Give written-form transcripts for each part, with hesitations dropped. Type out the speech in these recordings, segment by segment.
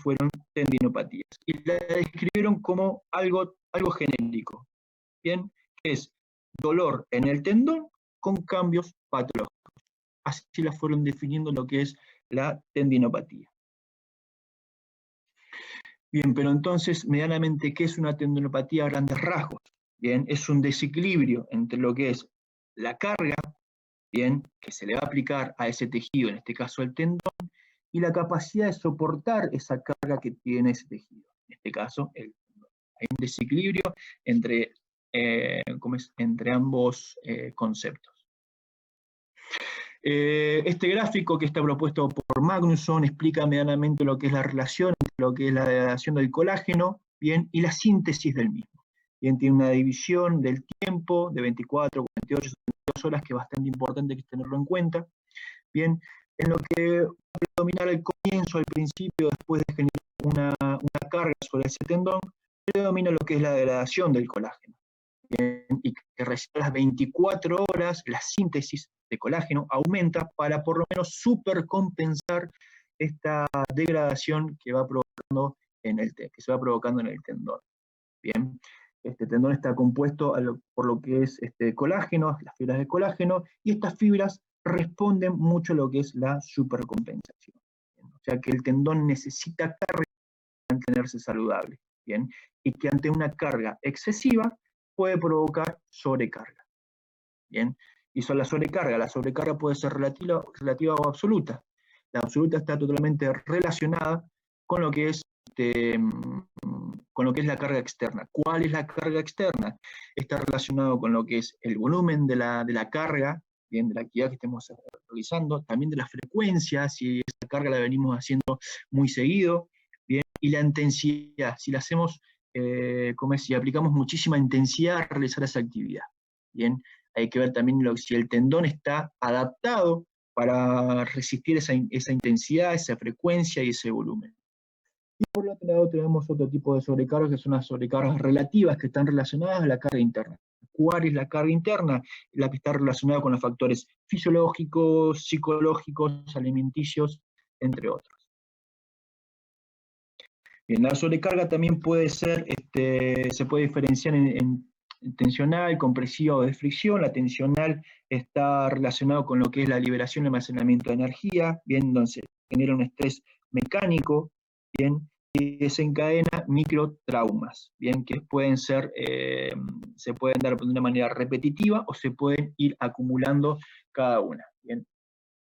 fueron tendinopatías. Y la describieron como algo genérico, ¿bien? Que es dolor en el tendón con cambios patológicos. Así la fueron definiendo lo que es la tendinopatía. Bien, pero entonces, medianamente, ¿qué es una tendinopatía a grandes rasgos? Bien, es un desequilibrio entre lo que es la carga, bien, que se le va a aplicar a ese tejido, en este caso el tendón, y la capacidad de soportar esa carga que tiene ese tejido, en este caso el tendón. Hay un desequilibrio entre, entre ambos conceptos. Este gráfico que está propuesto por Magnusson explica medianamente lo que es la relación entre lo que es la degradación del colágeno, bien, y la síntesis del mismo. Bien, tiene una división del tiempo de 24, 48, 72 horas, que es bastante importante que tenerlo en cuenta. Bien, en lo que va a predominar al comienzo, al principio, después de generar una carga sobre ese tendón, predomina lo que es la degradación del colágeno. Bien, y que recién a las 24 horas la síntesis de colágeno aumenta para por lo menos supercompensar esta degradación que va provocando que se va provocando en el tendón. Bien, este tendón está compuesto por lo que es colágeno, las fibras de colágeno, y estas fibras responden mucho a lo que es la supercompensación. Bien, o sea que el tendón necesita carga para mantenerse saludable. Bien, y que ante una carga excesiva puede provocar sobrecarga. Bien, y son la sobrecarga puede ser relativa o absoluta. La absoluta está totalmente relacionada con lo que es la carga externa. ¿Cuál es la carga externa? Está relacionado con lo que es el volumen de la carga, bien, de la actividad que estemos realizando, también de la frecuencia, si esa carga la venimos haciendo muy seguido, bien, y la intensidad, si la hacemos, si aplicamos muchísima intensidad a realizar esa actividad. Bien, hay que ver también si el tendón está adaptado para resistir esa intensidad, esa frecuencia y ese volumen. Y por otro lado tenemos otro tipo de sobrecargas, que son las sobrecargas relativas, que están relacionadas a la carga interna. ¿Cuál es la carga interna? La que está relacionada con los factores fisiológicos, psicológicos, alimenticios, entre otros. Bien, la sobrecarga también puede ser, se puede diferenciar en tensional, compresiva o de fricción. La tensional está relacionado con lo que es la liberación y almacenamiento de energía, bien, donde se genera un estrés mecánico, bien, y desencadena microtraumas, bien, que pueden ser, se pueden dar de una manera repetitiva o se pueden ir acumulando cada una, bien.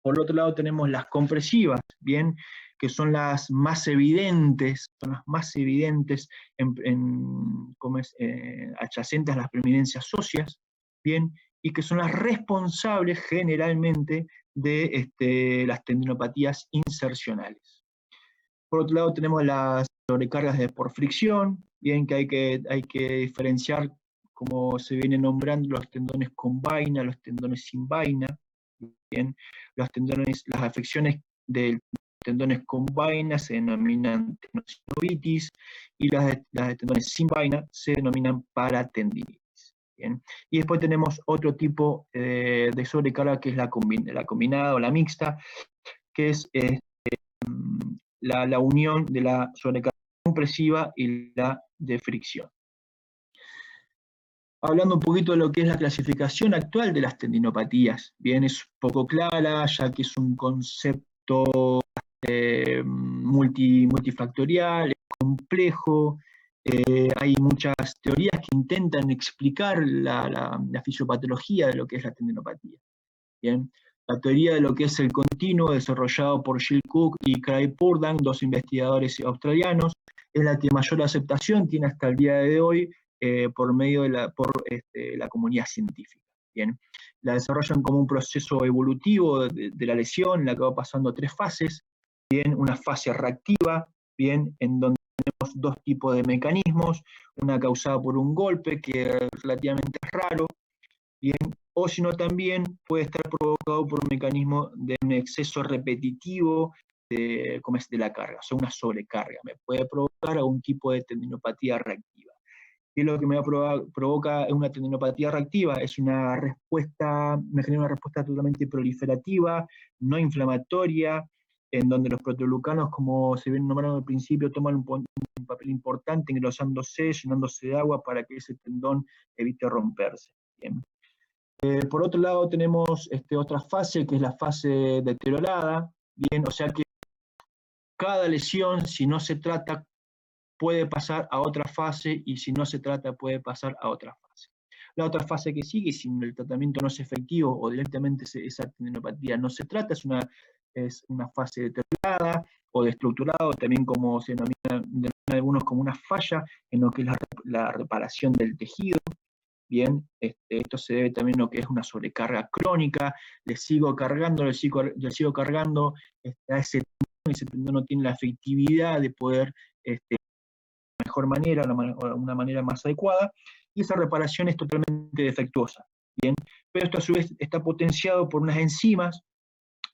Por otro lado tenemos las compresivas, bien, que son las más evidentes, adyacentes a las preeminencias óseas, bien, y que son las responsables generalmente de las tendinopatías insercionales. Por otro lado tenemos las sobrecargas por fricción, bien, que hay que diferenciar, como se viene nombrando, los tendones con vaina, los tendones sin vaina. Bien, las afecciones de tendones con vaina se denominan tendinopatitis, y las de tendones sin vaina se denominan paratendinitis. Bien, y después tenemos otro tipo de sobrecarga, que es la combinada o la mixta, que es la unión de la sobrecarga compresiva y la de fricción. Hablando un poquito de lo que es la clasificación actual de las tendinopatías, bien, es poco clara, ya que es un concepto multifactorial, es complejo, hay muchas teorías que intentan explicar la fisiopatología de lo que es la tendinopatía. Bien, la teoría de lo que es el continuo, desarrollado por Jill Cook y Craig Purdan, dos investigadores australianos, es la que mayor aceptación tiene hasta el día de hoy por medio de la comunidad científica. Bien, la desarrollan como un proceso evolutivo de la lesión, en la que va pasando 3 fases. Bien, una fase reactiva, bien, en donde tenemos 2 tipos de mecanismos, una causada por un golpe, que relativamente es raro, bien, o si no también puede estar provocado por un mecanismo de un exceso repetitivo de la carga, o sea, una sobrecarga. Me puede provocar algún tipo de tendinopatía reactiva. ¿Qué es lo que me provoca una tendinopatía reactiva? Es me genera una respuesta totalmente proliferativa, no inflamatoria, en donde los proteoglucanos, como se ven nombrando al principio, toman un papel importante engrosándose, llenándose de agua para que ese tendón evite romperse. Bien. Por otro lado tenemos otra fase, que es la fase deteriorada, bien, o sea que cada lesión, si no se trata, puede pasar a otra fase, y si no se trata, puede pasar a otra fase. La otra fase que sigue, si el tratamiento no es efectivo o directamente esa tendinopatía no se trata, es una fase deteriorada o destructurado, también como se denomina algunos como una falla en lo que es la reparación del tejido. Bien, esto se debe también a lo que es una sobrecarga crónica, le sigo cargando a ese tendón no tiene la efectividad de poder mejor manera, una manera más adecuada, y esa reparación es totalmente defectuosa. Bien, pero esto a su vez está potenciado por unas enzimas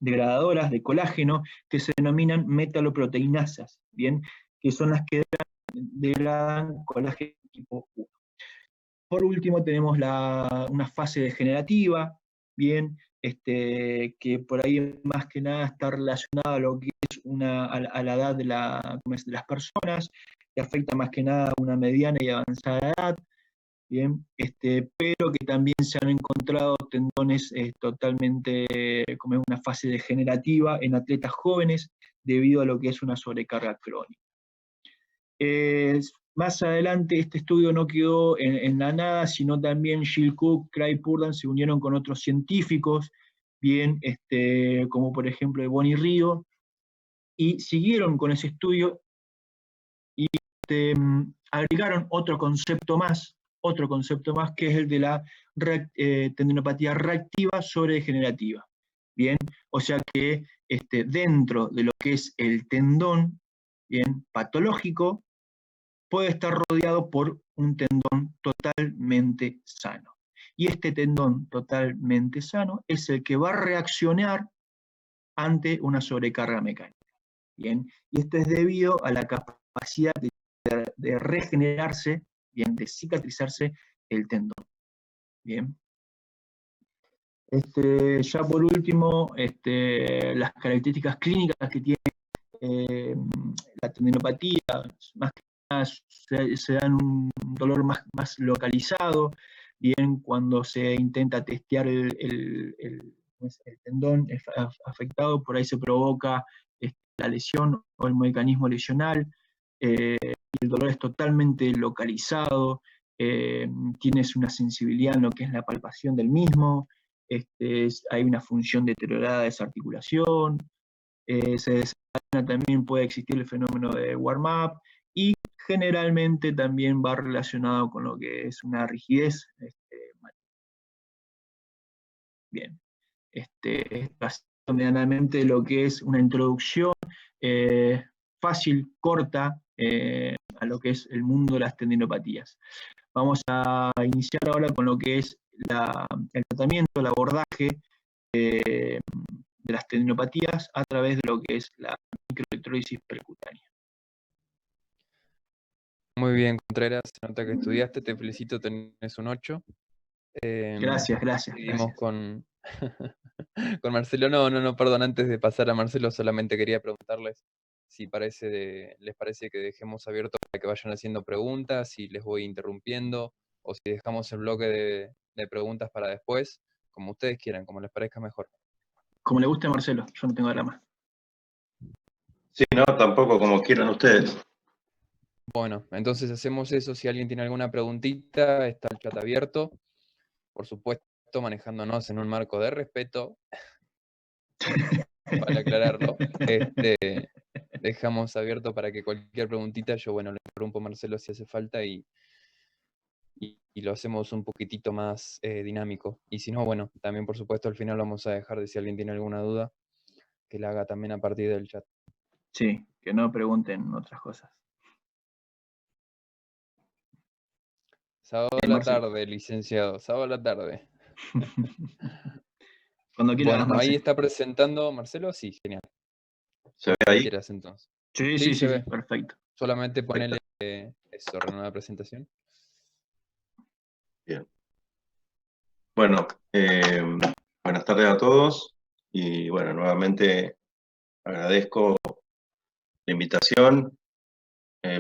degradadoras de colágeno que se denominan metaloproteinasas, bien, que son las que degradan colágeno tipo 1. Por último tenemos una fase degenerativa, bien, que por ahí más que nada está relacionada a lo que es a la edad de las personas, que afecta más que nada a una mediana y avanzada edad, bien, pero que también se han encontrado tendones totalmente como una fase degenerativa en atletas jóvenes debido a lo que es una sobrecarga crónica. Más adelante este estudio no quedó en la nada, sino también Jill Cook, Craig Purdan se unieron con otros científicos, bien, como por ejemplo Bonnie Río, y siguieron con ese estudio y agregaron otro concepto más, que es el de la tendinopatía reactiva sobredegenerativa. Bien, o sea que dentro de lo que es el tendón, bien, patológico, puede estar rodeado por un tendón totalmente sano. Y este tendón totalmente sano es el que va a reaccionar ante una sobrecarga mecánica. Bien, y esto es debido a la capacidad de regenerarse, bien, de cicatrizarse el tendón. Bien. Ya por último, las características clínicas que tiene la tendinopatía, más que nada se dan un dolor más localizado, bien, cuando se intenta testear el tendón afectado, por ahí se provoca la lesión o el mecanismo lesional, y el dolor es totalmente localizado, tienes una sensibilidad en lo que es la palpación del mismo, hay una función deteriorada de esa articulación, también puede existir el fenómeno de warm-up, y generalmente también va relacionado con lo que es una rigidez. Bien, medianamente lo que es una introducción fácil, corta, a lo que es el mundo de las tendinopatías. Vamos a iniciar ahora con lo que es el tratamiento, el abordaje de las tendinopatías a través de lo que es la microelectrólisis percutánea. Muy bien, Contreras, se nota que estudiaste, te felicito, tenés un 8. Gracias. Seguimos con Marcelo. No, perdón, antes de pasar a Marcelo, solamente quería preguntarles si les parece que dejemos abierto para que vayan haciendo preguntas, si les voy interrumpiendo, o si dejamos el bloque de preguntas para después, como ustedes quieran, como les parezca mejor. Como le guste a Marcelo, yo no tengo drama. Sí, no, tampoco, como quieran ustedes. Bueno, entonces hacemos eso. Si alguien tiene alguna preguntita, está el chat abierto. Por supuesto, manejándonos en un marco de respeto. Vale aclararlo. Dejamos abierto para que cualquier preguntita, yo, le interrumpo a Marcelo si hace falta y lo hacemos un poquitito más dinámico. Y si no, también por supuesto al final vamos a dejar de si alguien tiene alguna duda, que la haga también a partir del chat. Sí, que no pregunten otras cosas. Sábado a la tarde, licenciado, sábado a la tarde. Cuando quieras, ahí está presentando Marcelo, sí, genial. ¿Se ve ahí? Quieras, entonces. Sí, se ve. Perfecto. Solamente ponele eso, renueva presentación. Bien. Bueno, buenas tardes a todos y nuevamente agradezco la invitación.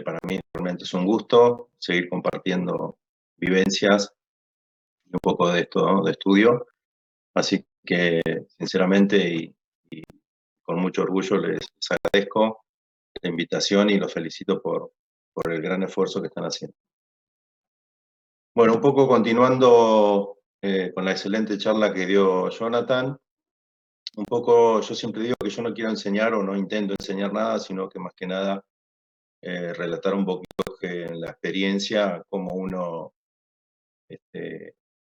Para mí realmente es un gusto seguir compartiendo vivencias y un poco de esto, ¿no?, de estudio. Así que, sinceramente y con mucho orgullo les agradezco la invitación y los felicito por el gran esfuerzo que están haciendo. Bueno, un poco continuando con la excelente charla que dio Jonathan, un poco yo siempre digo que yo no quiero enseñar o no intento enseñar nada, sino que más que nada relatar un poquito en la experiencia cómo uno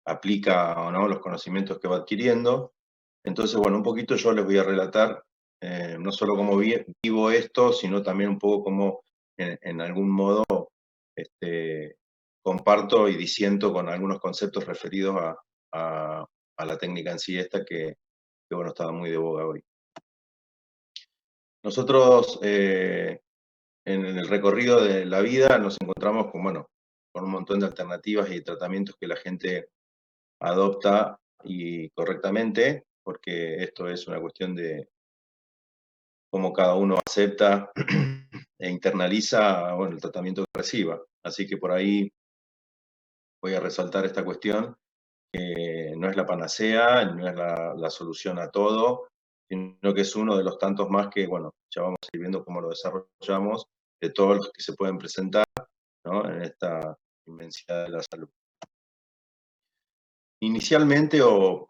aplica o no los conocimientos que va adquiriendo. Entonces, bueno, un poquito yo les voy a relatar no solo cómo vivo esto, sino también un poco cómo en algún modo comparto y disiento con algunos conceptos referidos a la técnica en sí esta que bueno, estaba muy de boga hoy. Nosotros en el recorrido de la vida nos encontramos con, bueno, con un montón de alternativas y tratamientos que la gente adopta y correctamente, porque esto es una cuestión de cómo cada uno acepta e internaliza, bueno, el tratamiento que reciba. Así que por ahí voy a resaltar esta cuestión, que no es la panacea, no es la solución a todo, sino que es uno de los tantos más que, bueno, ya vamos a ir viendo cómo lo desarrollamos, de todos los que se pueden presentar, ¿no?, en esta inmensidad de la salud. Inicialmente o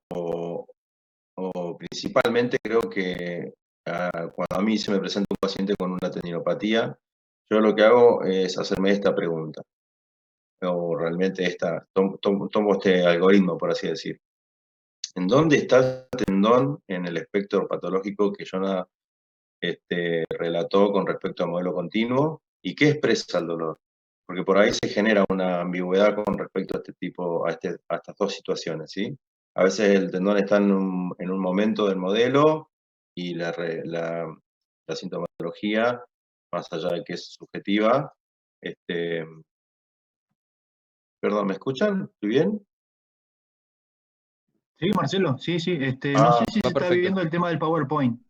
principalmente creo que cuando a mí se me presenta un paciente con una tendinopatía, yo lo que hago es hacerme esta pregunta, o realmente tomo este algoritmo, por así decir. ¿En dónde está el tendón en el espectro patológico que Jonah relató con respecto al modelo continuo? ¿Y qué expresa el dolor? Porque por ahí se genera una ambigüedad con respecto a estas dos situaciones, ¿sí? A veces el tendón está en un momento del modelo y la sintomatología, más allá de que es subjetiva, perdón, ¿me escuchan? ¿Estoy bien? Sí, Marcelo, sí, sí. No sé si se está perfecto. viviendo el tema del PowerPoint.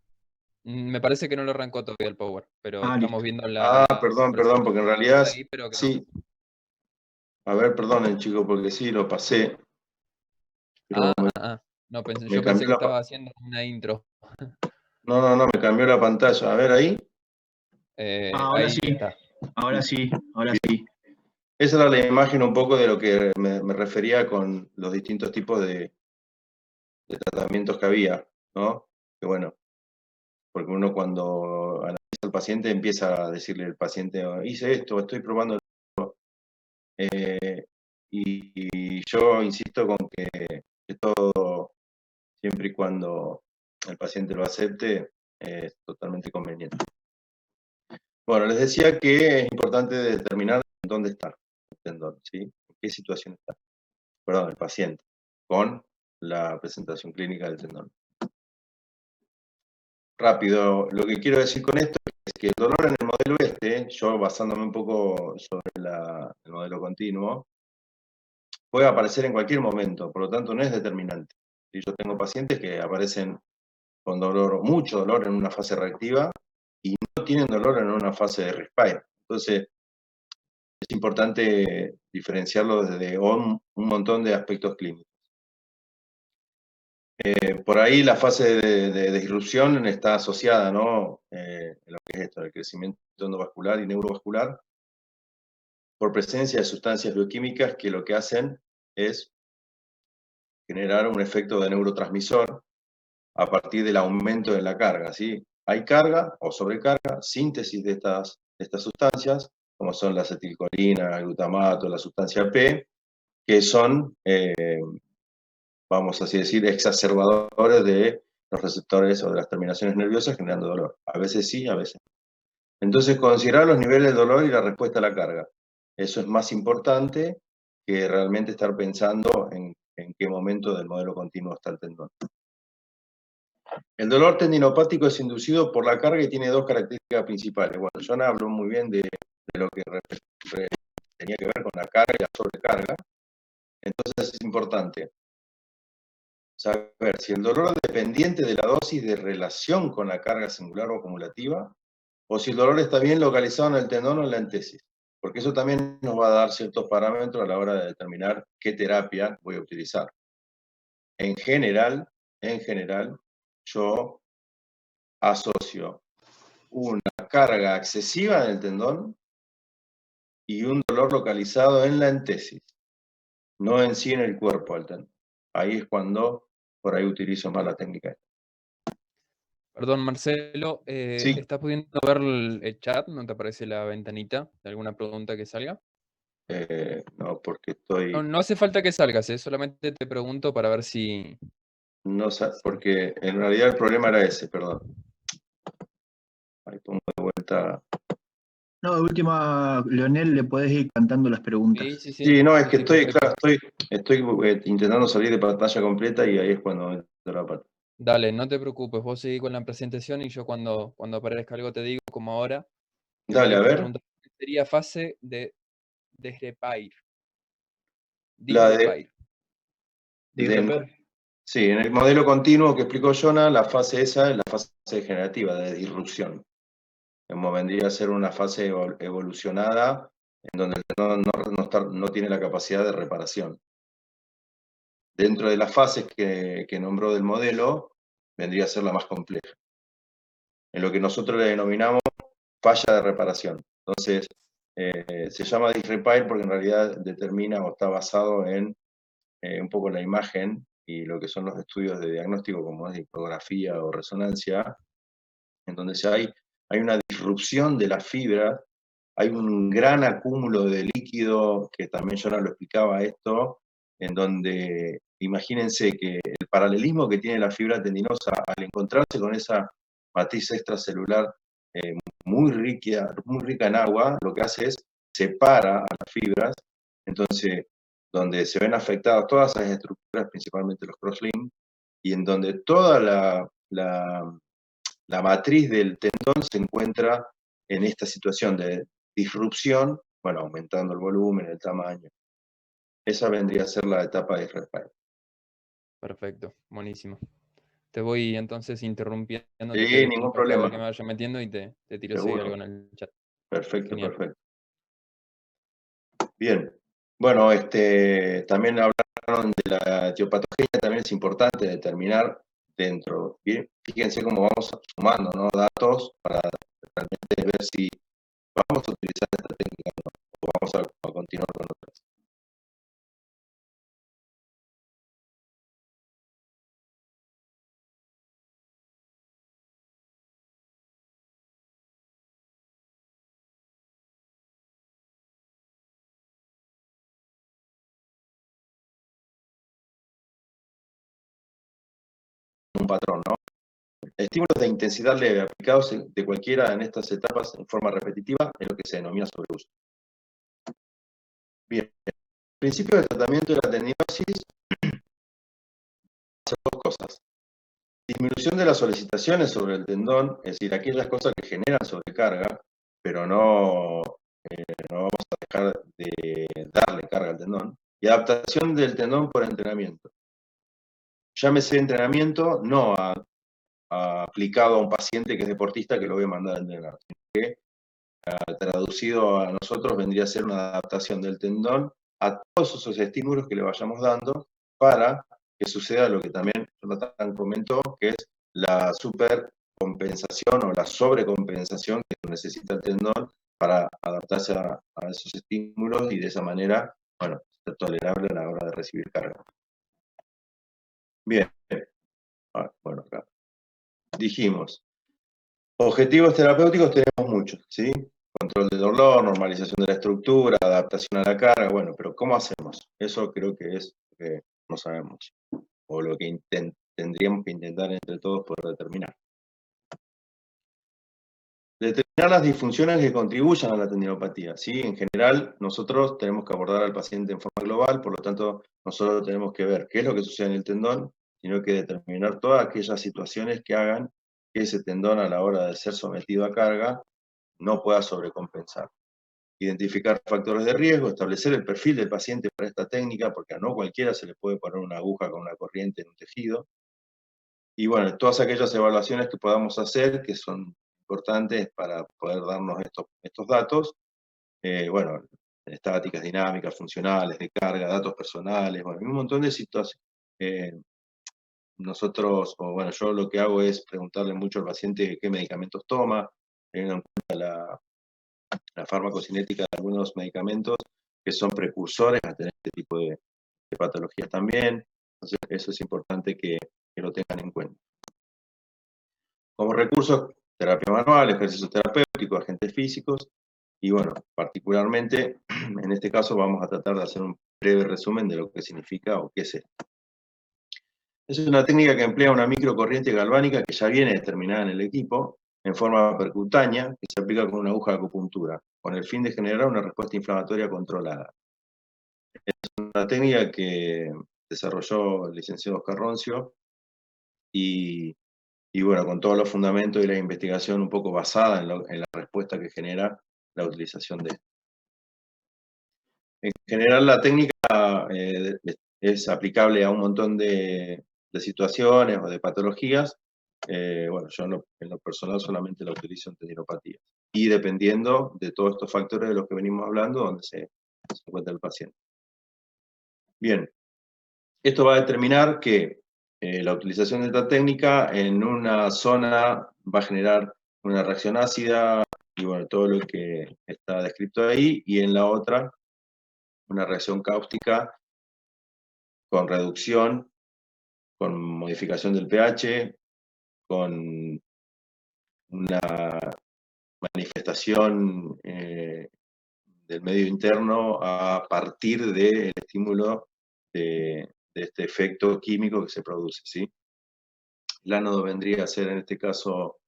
Me parece que no lo arrancó todavía el Power, pero estamos Listo. viendo la Perdón, presentación porque en realidad ahí, pero que sí. A ver, perdonen, chicos, porque sí, lo pasé. Pero no, me yo pensé cambió que estaba haciendo una intro. No, me cambió la pantalla. A ver, ahí. Ahora Ahí sí, está. ahora sí, ahora sí. Esa era la imagen un poco de lo que me refería con los distintos tipos de tratamientos que había, ¿no? Que bueno, porque uno cuando analiza al paciente empieza a decirle al paciente, hice esto, estoy probando esto. Y yo insisto con que todo, siempre y cuando el paciente lo acepte, es totalmente conveniente. Bueno, les decía que es importante determinar dónde está el tendón, ¿sí? En qué situación está. Perdón, el paciente, con la presentación clínica del tendón. Rápido, lo que quiero decir con esto es que el dolor en el modelo yo basándome un poco sobre el modelo continuo, puede aparecer en cualquier momento, por lo tanto no es determinante. Y yo tengo pacientes que aparecen con dolor, mucho dolor en una fase reactiva y no tienen dolor en una fase de respire. Entonces, es importante diferenciarlo desde un montón de aspectos clínicos. Por ahí la fase de disrupción está asociada, ¿no?, en lo que es esto, el crecimiento endovascular y neurovascular, por presencia de sustancias bioquímicas que lo que hacen es generar un efecto de neurotransmisor a partir del aumento de la carga, ¿sí? Hay carga o sobrecarga, síntesis de estas sustancias, como son la acetilcolina, el glutamato, la sustancia P, que son, vamos así decir, exacerbadores de los receptores o de las terminaciones nerviosas generando dolor. A veces sí, a veces no. Entonces, considerar los niveles de dolor y la respuesta a la carga. Eso es más importante que realmente estar pensando en qué momento del modelo continuo está el tendón. El dolor tendinopático es inducido por la carga y tiene dos características principales. Bueno, John habló muy bien de lo que tenía que ver con la carga y la sobrecarga. Entonces es importante saber si el dolor es dependiente de la dosis de relación con la carga singular o acumulativa, o si el dolor está bien localizado en el tendón o en la entesis. Porque eso también nos va a dar ciertos parámetros a la hora de determinar qué terapia voy a utilizar. En general, yo asocio una carga excesiva en el tendón y un dolor localizado en la entesis, no en sí en el cuerpo del tendón. Ahí es cuando por ahí utilizo más la técnica. Perdón, Marcelo, Sí, ¿estás pudiendo ver el chat? ¿No te aparece la ventanita de alguna pregunta que salga? no, porque No, estoy, no hace falta que salgas, solamente te pregunto para ver si... no, porque en realidad el problema era ese, perdón. Ahí pongo de vuelta. No, de última, Leonel, le podés ir cantando las preguntas. Sí, sí, sí. Sí, no, es Sí, que sí, estoy, perfecto. claro, estoy intentando salir de pantalla completa y ahí es cuando meto la pata. Dale, no te preocupes, vos seguí con la presentación y yo cuando aparezca algo te digo, como ahora, que me Dale, a habías ver. preguntado qué sería fase de Disrepair. La de, Disrepair. de- Disreper. sí, en el modelo continuo que explicó Jonah, la fase esa es la fase degenerativa, de disrupción. Como vendría a ser una fase evolucionada en donde el tendón no tiene la capacidad de reparación. Dentro de las fases que nombró del modelo, vendría a ser la más compleja, en lo que nosotros le denominamos falla de reparación. Entonces, se llama disrepair porque en realidad determina o está basado en un poco la imagen y lo que son los estudios de diagnóstico, como es ecografía o resonancia, en donde hay una disrupción de la fibra, hay un gran acúmulo de líquido, que también yo no lo explicaba esto, en donde imagínense que el paralelismo que tiene la fibra tendinosa al encontrarse con esa matriz extracelular muy rica en agua, lo que hace es separa a las fibras, entonces donde se ven afectadas todas esas estructuras, principalmente los crosslinks, y en donde toda la matriz del tendón se encuentra en esta situación de disrupción, bueno, aumentando el volumen, el tamaño. Esa vendría a ser la etapa de repair. Perfecto, buenísimo. Te voy entonces interrumpiendo, te Sí, pido ningún disculpas cada vez problema, que me vaya metiendo y te tiro seguir algo seguro. en el chat. Perfecto, Genial. perfecto. Bien. Bueno, también hablaron de la etiopatogenia, también es importante determinar dentro. Bien, fíjense cómo vamos sumando, ¿no?, datos para realmente ver si vamos a utilizar esta técnica o no, o vamos a continuar con otras. Un patrón, ¿no? Estímulos de intensidad leve aplicados de cualquiera en estas etapas en forma repetitiva es lo que se denomina sobreuso. Bien, el principio de tratamiento de la tendinosis hace dos cosas. Disminución de las solicitaciones sobre el tendón, es decir, aquellas cosas que generan sobrecarga, pero no vamos a dejar de darle carga al tendón. Y adaptación del tendón por entrenamiento. Llámese entrenamiento no aplicado a un paciente que es deportista que lo voy a mandar a entrenar, sino que traducido a nosotros vendría a ser una adaptación del tendón a todos esos estímulos que le vayamos dando para que suceda lo que también Jonathan comentó, que es la supercompensación o la sobrecompensación que necesita el tendón para adaptarse a esos estímulos y de esa manera, bueno, ser tolerable a la hora de recibir carga. Bien, bueno, acá dijimos, objetivos terapéuticos tenemos muchos, ¿sí? Control del dolor, normalización de la estructura, adaptación a la carga, bueno, pero ¿cómo hacemos? Eso creo que es lo que no sabemos, o lo que tendríamos que intentar entre todos poder determinar. Determinar las disfunciones que contribuyan a la tendinopatía, ¿sí? En general, nosotros tenemos que abordar al paciente en forma global, por lo tanto, nosotros tenemos que ver qué es lo que sucede en el tendón, sino que determinar todas aquellas situaciones que hagan que ese tendón a la hora de ser sometido a carga no pueda sobrecompensar. identificar factores de riesgo, establecer el perfil del paciente para esta técnica, porque a no cualquiera se le puede poner una aguja con una corriente en un tejido. Y bueno, todas aquellas evaluaciones que podamos hacer, que son importantes para poder darnos estos datos, bueno, estáticas, dinámicas, funcionales, de carga, datos personales, bueno, un montón de situaciones. Nosotros, o bueno, yo lo que hago es preguntarle mucho al paciente qué medicamentos toma, teniendo en cuenta la farmacocinética de algunos medicamentos que son precursores a tener este tipo de patologías también. Entonces, eso es importante que lo tengan en cuenta. Como recursos, terapia manual, ejercicio terapéutico, agentes físicos, y bueno, particularmente, en este caso vamos a tratar de hacer un breve resumen de lo que significa o qué es esto. Es una técnica que emplea una microcorriente galvánica que ya viene determinada en el equipo, en forma percutánea, que se aplica con una aguja de acupuntura, con el fin de generar una respuesta inflamatoria controlada. Es una técnica que desarrolló el licenciado Oscar Roncio, y bueno, con todos los fundamentos y la investigación un poco basada en la respuesta que genera la utilización de esto. En general, la técnica es aplicable a un montón de situaciones o de patologías. Bueno, yo en lo personal solamente la utilizo en tendinopatías. Y dependiendo de todos estos factores de los que venimos hablando, donde se encuentra el paciente. Bien, esto va a determinar que la utilización de esta técnica en una zona va a generar una reacción ácida, y bueno, todo lo que está descrito ahí, y en la otra, una reacción cáustica con reducción, con modificación del pH, con una manifestación del medio interno a partir del estímulo de este efecto químico que se produce, ¿sí? El ánodo vendría a ser en este caso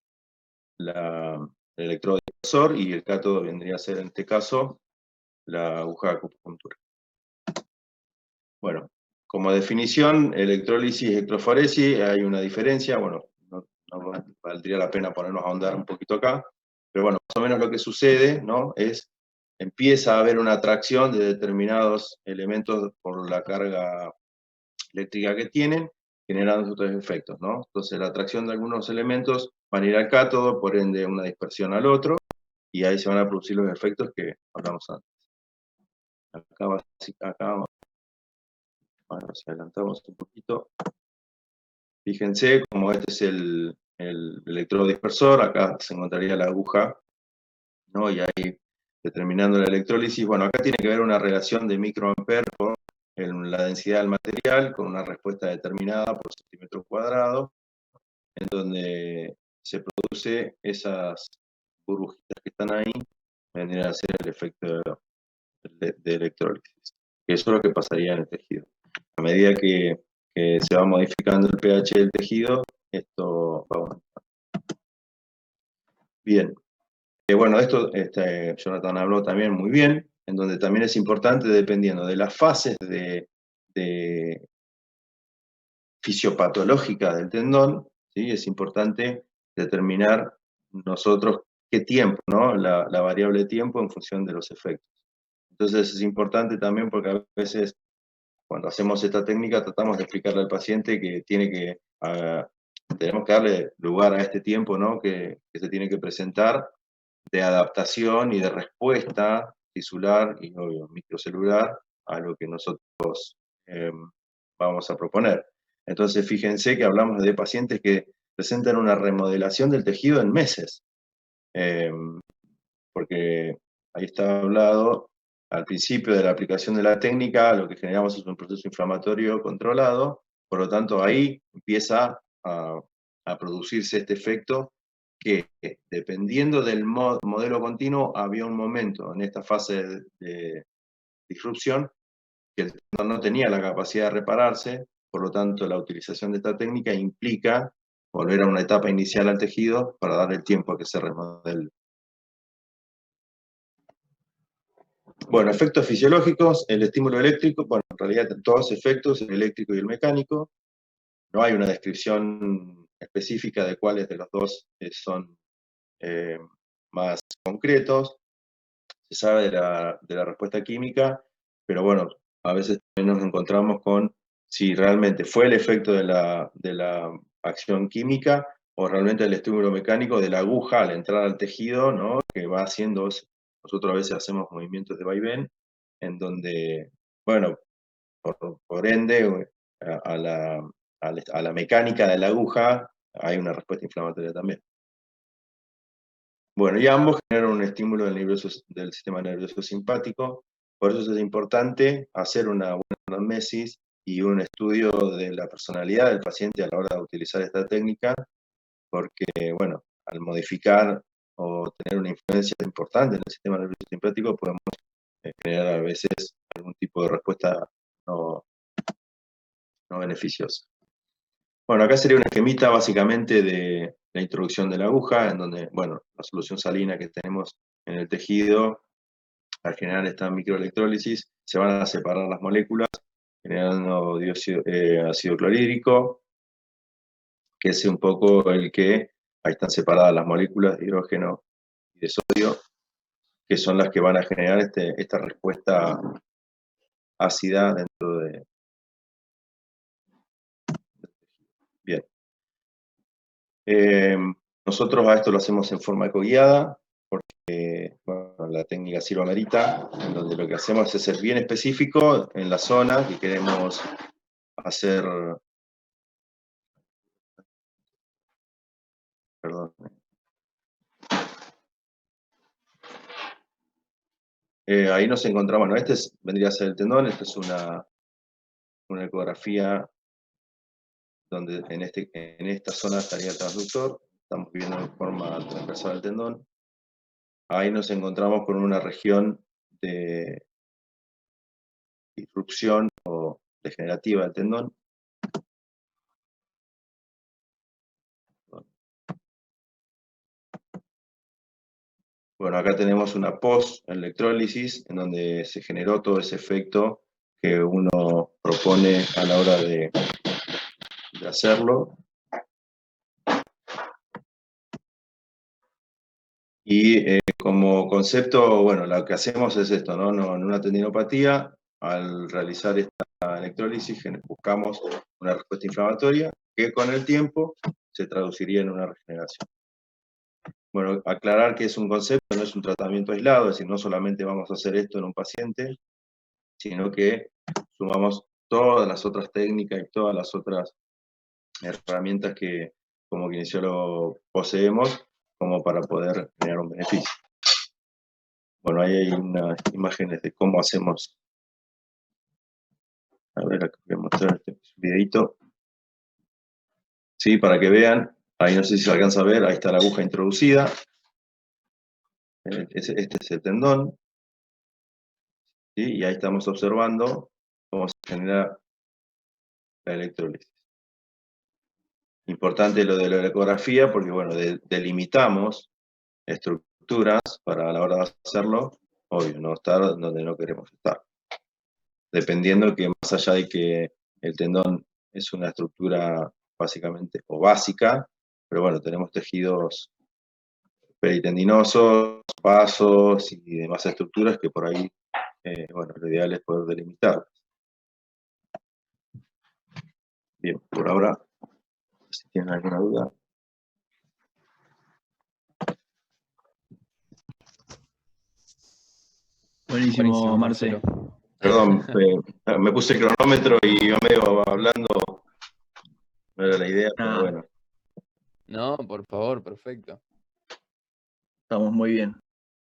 el electrodo difusor, y el cátodo vendría a ser en este caso la aguja de acupuntura. Bueno, como definición, electrólisis y electroforesis, hay una diferencia. Bueno, no valdría la pena ponernos a ahondar un poquito acá, pero bueno, más o menos lo que sucede, ¿no?, es empieza a haber una atracción de determinados elementos por la carga eléctrica que tienen, generando otros efectos, ¿no? Entonces, la atracción de algunos elementos van a ir al cátodo, por ende una dispersión al otro, y ahí se van a producir los efectos que hablamos antes. Acá bueno, si adelantamos un poquito, fíjense como este es el electrodo dispersor, acá se encontraría la aguja, ¿no? Y ahí determinando la electrólisis. Bueno, acá tiene que ver una relación de microamperes con la densidad del material, con una respuesta determinada por centímetro cuadrado, en donde se produce esas burbujitas que están ahí, vendrían a ser el efecto de electrólisis. Eso es lo que pasaría en el tejido. A medida que se va modificando el pH del tejido, esto va aumentando. Bien. Bueno, esto Jonathan habló también muy bien, en donde también es importante, dependiendo de las fases de fisiopatológica del tendón, ¿sí?, es importante determinar nosotros qué tiempo, ¿no?, la variable tiempo en función de los efectos. Entonces es importante también porque a veces cuando hacemos esta técnica tratamos de explicarle al paciente que tenemos que darle lugar a este tiempo, ¿no?, que se tiene que presentar de adaptación y de respuesta tisular y obvio, microcelular a lo que nosotros vamos a proponer. Entonces, fíjense que hablamos de pacientes que presentan una remodelación del tejido en meses, porque ahí está hablado al principio de la aplicación de la técnica, lo que generamos es un proceso inflamatorio controlado, por lo tanto ahí empieza a producirse este efecto que, dependiendo del modelo continuo, había un momento en esta fase de disrupción que el tendón no tenía la capacidad de repararse, por lo tanto la utilización de esta técnica implica volver a una etapa inicial al tejido para darle el tiempo a que se remodele. Bueno, efectos fisiológicos, el estímulo eléctrico, bueno, en realidad todos efectos, el eléctrico y el mecánico. No hay una descripción específica de cuáles de los dos son más concretos. se sabe de la respuesta química, pero bueno, a veces también nos encontramos con si realmente fue el efecto de la acción química o realmente el estímulo mecánico de la aguja al entrar al tejido, ¿no? Que va haciendo, nosotros a veces hacemos movimientos de vaivén, en donde, bueno, por ende, a la mecánica de la aguja hay una respuesta inflamatoria también. Bueno, y ambos generan un estímulo del sistema nervioso simpático, por eso es importante hacer una buena anamnesis y un estudio de la personalidad del paciente a la hora de utilizar esta técnica, porque, bueno, al modificar o tener una influencia importante en el sistema nervioso simpático, podemos generar a veces algún tipo de respuesta no beneficiosa. Bueno, acá sería una esquemita básicamente de la introducción de la aguja, en donde, bueno, la solución salina que tenemos en el tejido, al generar esta microelectrólisis, se van a separar las moléculas, generando ácido clorhídrico, que es un poco ahí están separadas las moléculas de hidrógeno y de sodio, que son las que van a generar esta respuesta ácida dentro de... Bien. Nosotros a esto lo hacemos en forma ecoguiada, porque bueno, la técnica así lo amerita, en donde lo que hacemos es ser bien específico en la zona que queremos hacer. Perdón. Ahí nos encontramos, bueno, vendría a ser el tendón, esta es una ecografía donde en esta zona estaría el transductor, estamos viendo en forma transversal el tendón. Ahí nos encontramos con una región de disrupción o degenerativa del tendón. Bueno, acá tenemos una post-electrólisis en donde se generó todo ese efecto que uno propone a la hora de hacerlo. Y como concepto, bueno, lo que hacemos es esto, ¿no? En una tendinopatía, al realizar esta electrólisis, buscamos una respuesta inflamatoria que con el tiempo se traduciría en una regeneración. Bueno, aclarar que es un concepto, no es un tratamiento aislado, es decir, no solamente vamos a hacer esto en un paciente, sino que sumamos todas las otras técnicas y todas las otras herramientas que como kinesiólogos poseemos como para poder generar un beneficio. Bueno, ahí hay unas imágenes de cómo hacemos. A ver, acá voy a mostrar este videito. Sí, para que vean. Ahí no sé si se alcanza a ver, ahí está la aguja introducida. Este es el tendón. ¿Sí? Y ahí estamos observando cómo se genera la electrólisis. Importante lo de la ecografía porque, bueno, delimitamos estructuras para a la hora de hacerlo, obvio, no estar donde no queremos estar. Dependiendo que más allá de que el tendón es una estructura básicamente, o básica, pero bueno, tenemos tejidos peritendinosos, vasos y demás estructuras que por ahí, bueno, lo ideal es poder delimitarlas. Bien, por ahora, si tienen alguna duda. Buenísimo, Marce. Perdón, me puse el cronómetro y yo medio hablando, no era la idea, pero bueno. No, por favor, perfecto. Estamos muy bien.